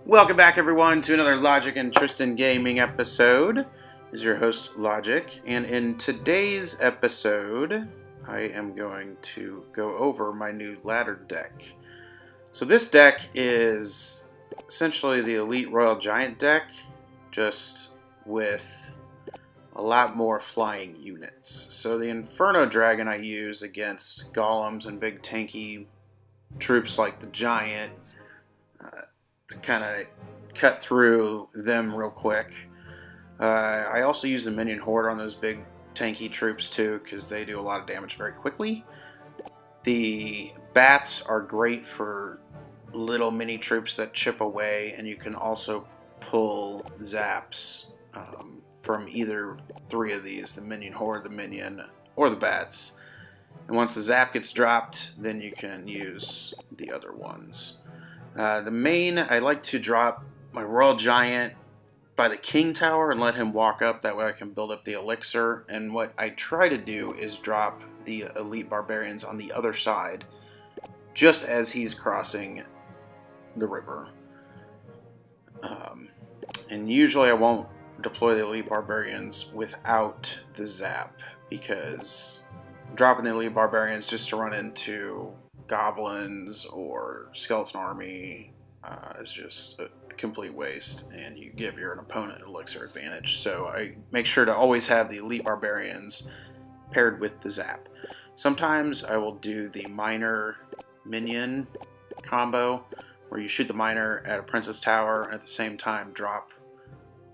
Welcome back, everyone, to another Logic and Tristan Gaming episode. This is your host, Logic, and in today's episode, I am going to go over my new ladder deck. So this deck is essentially the Elite Royal Giant deck, just with a lot more flying units. So the Inferno Dragon I use against golems and big tanky troops like the Giant, to kind of cut through them real quick. I also use the Minion Horde on those big tanky troops too, because they do a lot of damage very quickly. The bats are great for little mini troops that chip away, and you can also pull zaps from either three of these, the Minion Horde, the Minion, or the bats. And once the zap gets dropped, then you can use the other ones. The main, I like to drop my Royal Giant by the King Tower and let him walk up. That way I can build up the elixir. And what I try to do is drop the Elite Barbarians on the other side, just as he's crossing the river. And usually I won't deploy the Elite Barbarians without the zap, because dropping the Elite Barbarians just to run into goblins or skeleton army is just a complete waste, and you give your opponent elixir advantage. So I make sure to always have the Elite Barbarians paired with the zap. Sometimes I will do the Miner Minion combo, where you shoot the Miner at a Princess Tower and at the same time drop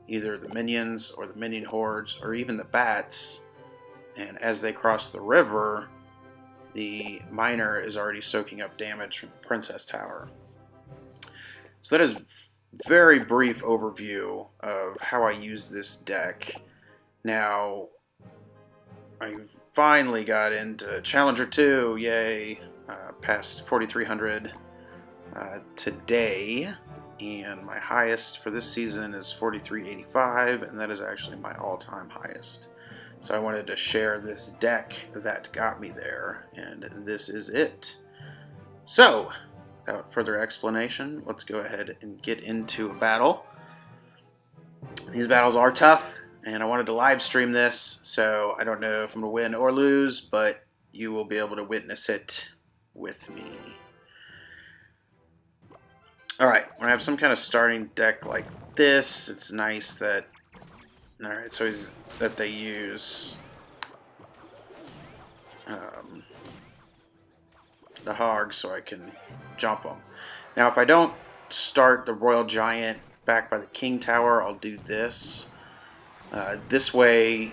either the Minions or the Minion Hordes or even the Bats, and as they cross the river, the Miner is already soaking up damage from the Princess Tower. So that is a very brief overview of how I use this deck. Now, I finally got into Challenger 2, yay, past 4,300 today, and my highest for this season is 4,385, and that is actually my all-time highest. So I wanted to share this deck that got me there, and this is it. So, without further explanation, let's go ahead and get into a battle. These battles are tough, and I wanted to live stream this, so I don't know if I'm going to win or lose, but you will be able to witness it with me. Alright, when I have some kind of starting deck like this, it's nice that Alright, so that they use the hogs so I can jump them. Now, if I don't start the Royal Giant back by the King Tower, I'll do this. This way,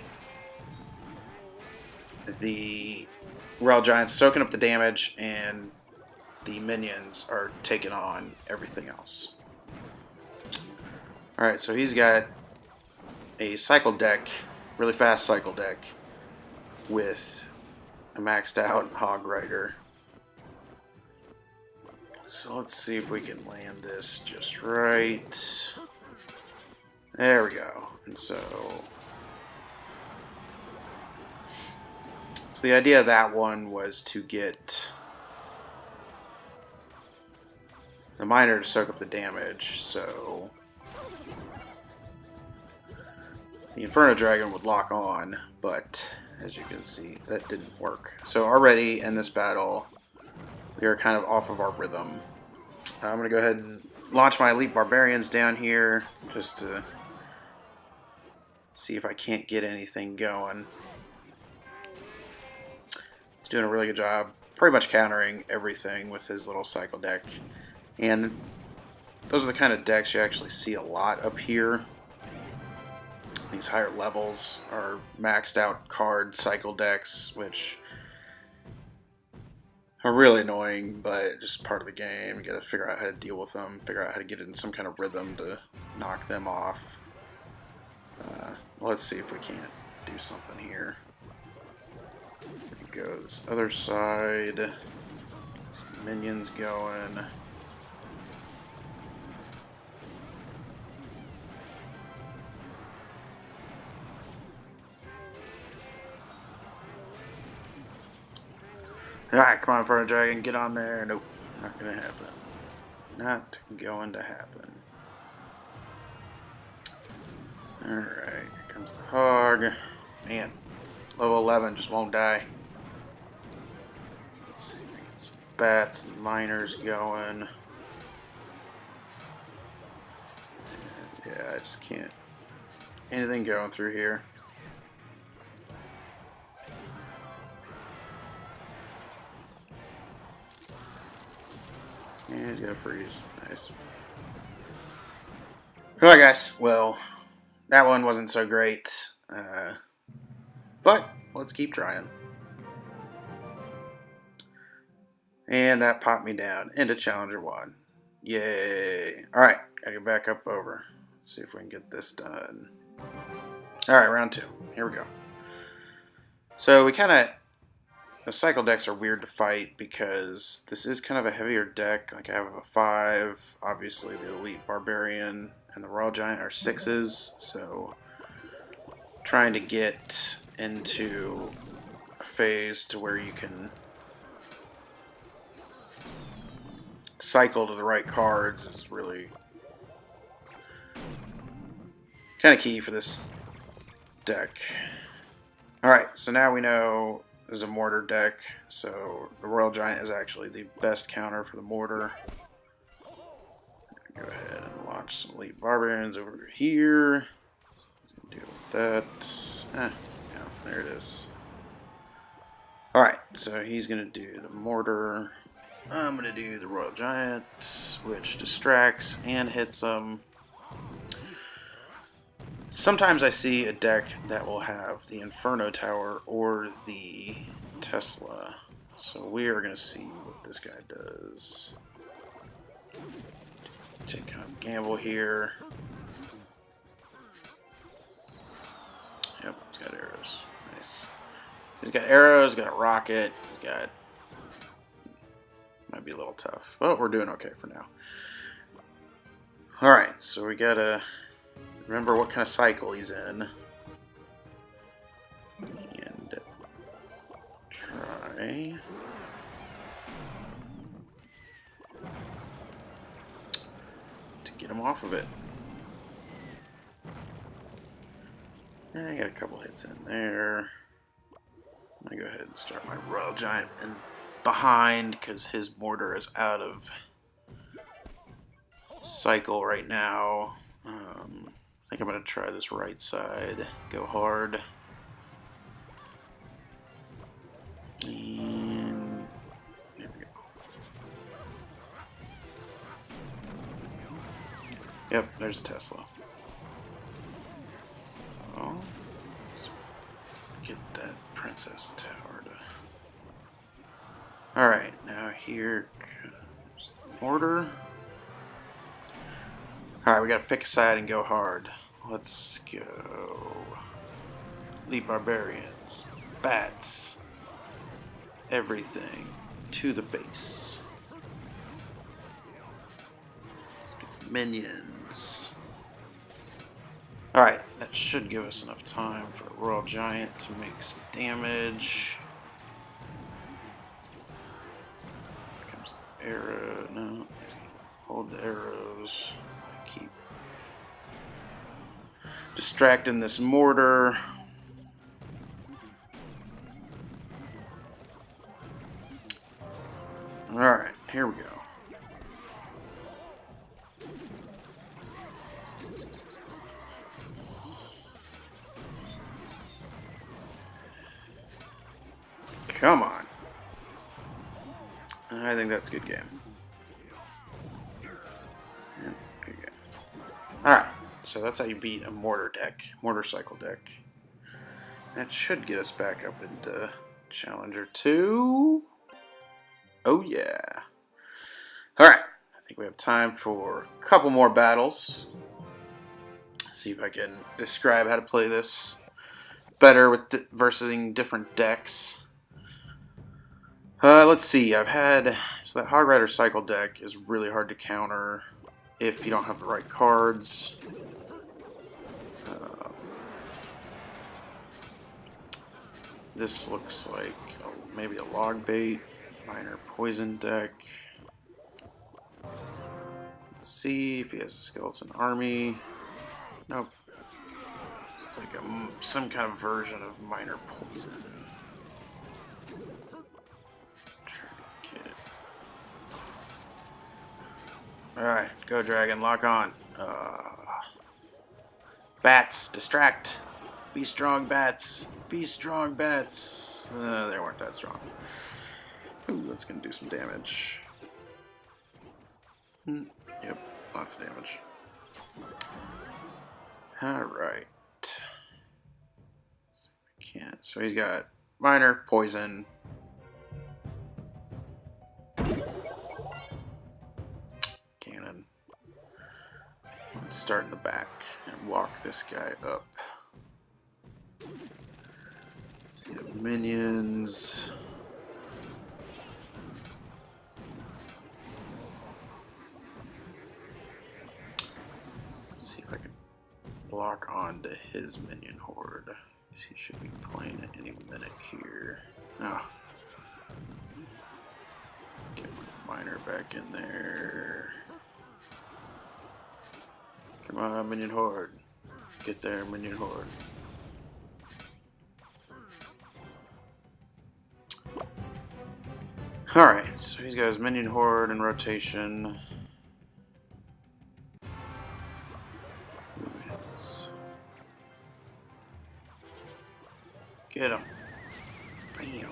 the Royal Giant's soaking up the damage, and the minions are taking on everything else. Alright, so he's got a cycle deck, really fast cycle deck, with a maxed out Hog Rider. So let's see if we can land this just right. There we go. And so the idea of that one was to get the Miner to soak up the damage, so the Inferno Dragon would lock on, but as you can see, that didn't work. So already in this battle, we are kind of off of our rhythm. I'm going to go ahead and launch my Elite Barbarians down here, just to see if I can't get anything going. He's doing a really good job, pretty much countering everything with his little cycle deck. And those are the kind of decks you actually see a lot up here. These higher levels are maxed out card cycle decks, which are really annoying, but just part of the game. You gotta figure out how to deal with them, figure out how to get in some kind of rhythm to knock them off. Let's see if we can't do something here. Go this other side. Some minions going. Alright, come on, Inferno Dragon, get on there. Nope, not gonna happen. Not going to happen. Alright, here comes the hog. Man, level 11 just won't die. Let's see if we get some bats and miners going. Yeah, I just can't. Anything going through here. Yeah, he's gonna freeze. Nice. Alright, guys. Well, that one wasn't so great. But let's keep trying. And that popped me down into Challenger 1. Yay. Alright, gotta get back up over. Let's see if we can get this done. Alright, round 2. Here we go. So we kind of... The cycle decks are weird to fight because this is kind of a heavier deck. Like I have a 5. Obviously the Elite Barbarian and the Royal Giant are 6s. So trying to get into a phase to where you can cycle to the right cards is really kind of key for this deck. Alright, so now we know there's a mortar deck, so the Royal Giant is actually the best counter for the mortar. Go ahead and launch some Elite Barbarians over here. Deal with that. Yeah, there it is. Alright, so he's going to do the mortar. I'm going to do the Royal Giant, which distracts and hits him. Sometimes I see a deck that will have the Inferno Tower or the Tesla. So we are going to see what this guy does. Take kind of gamble here. Yep, he's got arrows. Nice. He's got arrows, got a rocket, he's got... Might be a little tough, but we're doing okay for now. Alright, so we gotta remember what kind of cycle he's in. And try... to get him off of it. I got a couple hits in there. I'm gonna go ahead and start my Royal Giant and behind because his mortar is out of cycle right now. I think I'm going to try this right side. Go hard. And there we go. Yep, there's Tesla. So, let's get that Princess Tower to... Alright, now here comes the mortar. Alright, we gotta pick a side and go hard. Let's go. Elite Barbarians, bats, everything to the face. Minions. Alright, that should give us enough time for the Royal Giant to make some damage. Arrow, no, hold the arrows, keep distracting this mortar. Alright, here we go. Come on. I think that's a good game. Yeah, good game. Alright, so that's how you beat a mortar deck, mortar cycle deck. That should get us back up into Challenger 2. Oh yeah. Alright, I think we have time for a couple more battles. See if I can describe how to play this better with versus different decks. Let's see, I've had... So that Hog Rider cycle deck is really hard to counter if you don't have the right cards. This looks like maybe a log bait, minor poison deck. Let's see if he has a skeleton army. Nope. It's like some kind of version of minor poison. Alright, go dragon, lock on. Bats, distract. Be strong, bats. Be strong, bats. They weren't that strong. Ooh, that's gonna do some damage. Yep, lots of damage. Alright. Can't. So he's got minor, poison. Cannon. Let's start in the back and walk this guy up. Minions. Let's see if I can lock on to his minion horde. He should be playing at any minute here. Oh. Get Miner back in there. Come on, minion horde. Get there, minion horde. Alright, so he's got his minion horde in rotation. Get him. Bam.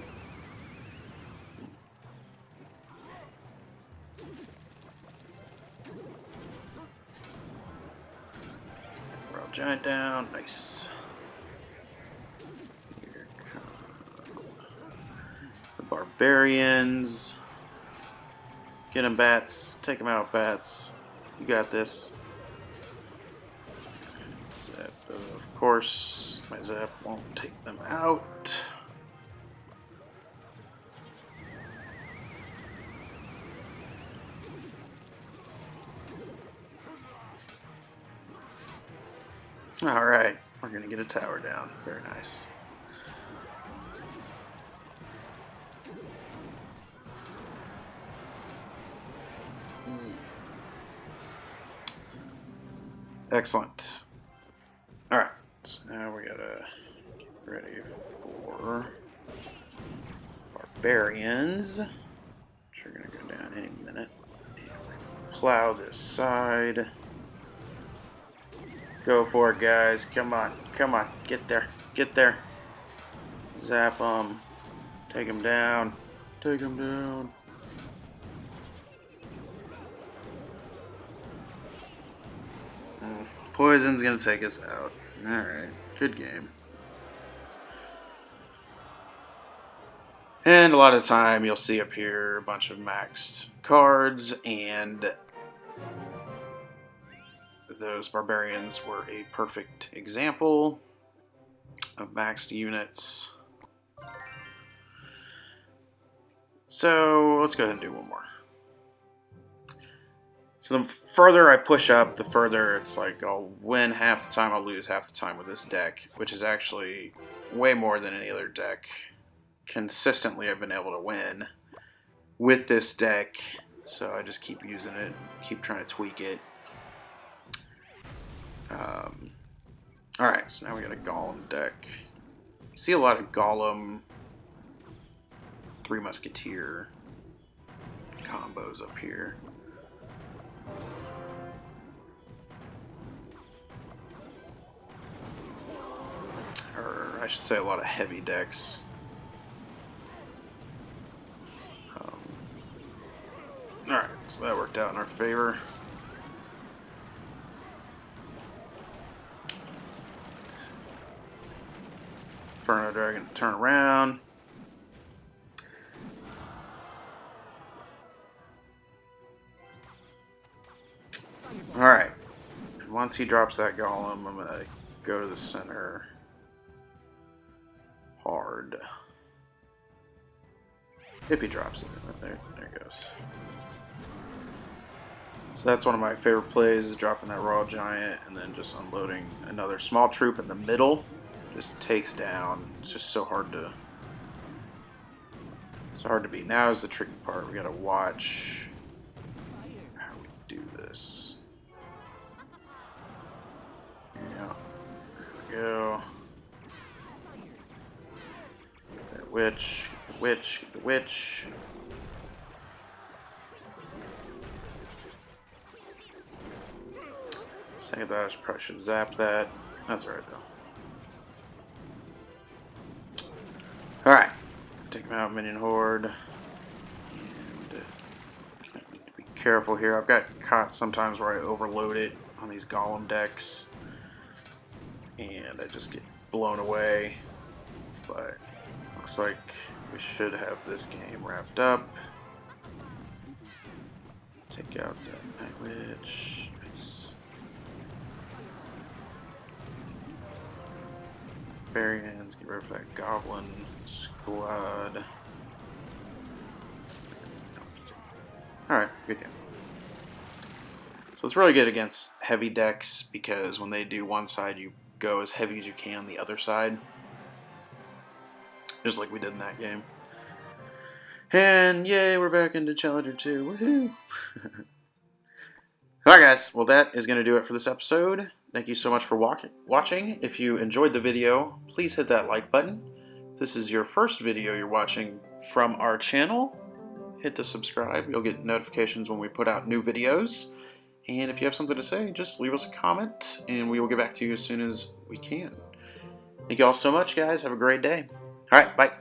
Royale giant down. Nice. Here come the barbarians. Get him, bats. Take him out, bats. You got this. Zap, of course. My zap won't take them out. Alright, we're gonna get a tower down. Very nice. Excellent. Alright, so now we gotta get ready for barbarians, which are gonna go down any minute. Plow this side. Go for it, guys. Come on. Come on. Get there. Get there. Zap them. Take them down. Take them down. Poison's gonna take us out. Alright. Good game. And a lot of the time you'll see up here a bunch of maxed cards, and those barbarians were a perfect example of maxed units. So let's go ahead and do one more. So the further I push up, the further it's like I'll win half the time, I'll lose half the time with this deck, which is actually way more than any other deck. Consistently I've been able to win with this deck, so I just keep using it, keep trying to tweak it. Alright, so now we got a Golem deck. You see a lot of Golem, Three Musketeer combos up here. Or I should say a lot of heavy decks. Alright, so that worked out in our favor. Inferno Dragon, turn around. Alright. Once he drops that golem, I'm going to go to the center hard. If he drops it. There it goes. So that's one of my favorite plays, is dropping that Royale Giant and then just unloading another small troop in the middle. Just takes down. It's just so hard to beat. Now is the tricky part. We gotta watch how we do this. go. That witch, the witch, the witch. Second thought, I probably should zap that. That's alright though. Alright. Take him out, minion horde. And need to be careful here. I've got caught sometimes where I overload it on these golem decks. And I just get blown away. But looks like we should have this game wrapped up. Take out that Night Witch. Nice. Barbarians, get rid of that Goblin squad. Alright, good game. So it's really good against heavy decks because when they do one side, you go as heavy as you can on the other side. Just like we did in that game. And yay, we're back into Challenger 2. Woohoo! Alright guys, well that is going to do it for this episode. Thank you so much for watching. If you enjoyed the video, please hit that like button. If this is your first video you're watching from our channel, hit the subscribe. You'll get notifications when we put out new videos. And if you have something to say, just leave us a comment, and we will get back to you as soon as we can. Thank you all so much, guys. Have a great day. Alright, bye.